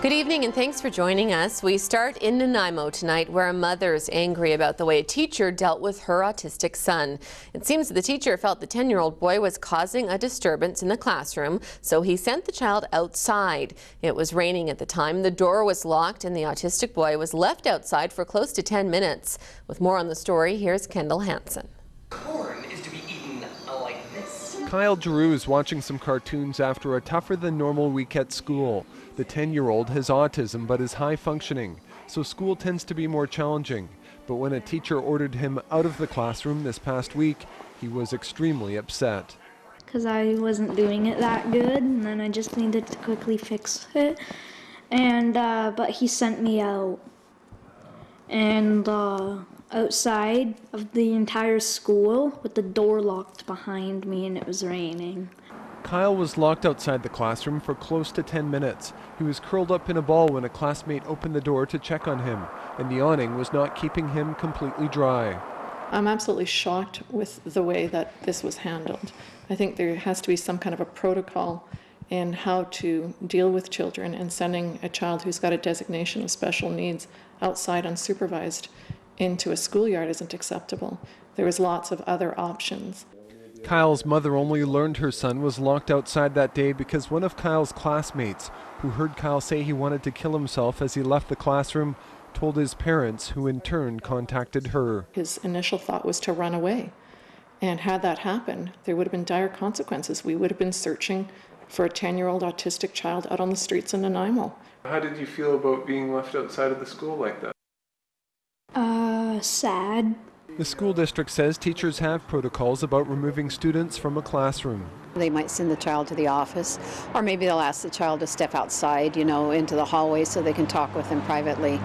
Good evening and thanks for joining us. We start in Nanaimo tonight, where a mother's angry about the way a teacher dealt with her autistic son. It seems the teacher felt the 10-year-old boy was causing a disturbance in the classroom, so he sent the child outside. It was raining at the time, the door was locked, and the autistic boy was left outside for close to 10 minutes. With more on the story, here's Kendall Hansen. Corn is to be eaten like this. Kyle Giroux is watching some cartoons after a tougher than normal week at school. The 10-year-old has autism but is high functioning, so school tends to be more challenging. But when a teacher ordered him out of the classroom this past week, he was extremely upset. Because I wasn't doing it that good, and then I just needed to quickly fix it. And but he sent me out, and outside of the entire school with the door locked behind me, and it was raining. Kyle was locked outside the classroom for close to 10 minutes. He was curled up in a ball when a classmate opened the door to check on him, and the awning was not keeping him completely dry. I'm absolutely shocked with the way that this was handled. I think there has to be some kind of a protocol in how to deal with children, and sending a child who's got a designation of special needs outside unsupervised into a schoolyard isn't acceptable. There was lots of other options. Kyle's mother only learned her son was locked outside that day because one of Kyle's classmates, who heard Kyle say he wanted to kill himself as he left the classroom, told his parents, who in turn contacted her. His initial thought was to run away. And had that happened, there would have been dire consequences. We would have been searching for a 10-year-old autistic child out on the streets in Nanaimo. How did you feel about being left outside of the school like that? Sad. The school district says teachers have protocols about removing students from a classroom. They might send the child to the office, or maybe they'll ask the child to step outside, into the hallway so they can talk with them privately.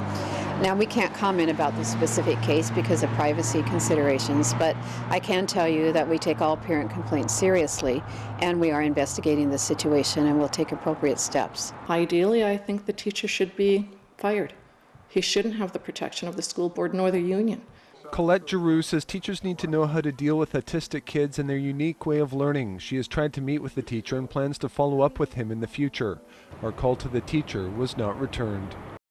Now, we can't comment about the specific case because of privacy considerations, but I can tell you that we take all parent complaints seriously, and we are investigating the situation and will take appropriate steps. Ideally, I think the teacher should be fired. He shouldn't have the protection of the school board nor the union. Colette Giroux says teachers need to know how to deal with autistic kids and their unique way of learning. She has tried to meet with the teacher and plans to follow up with him in the future. Our call to the teacher was not returned.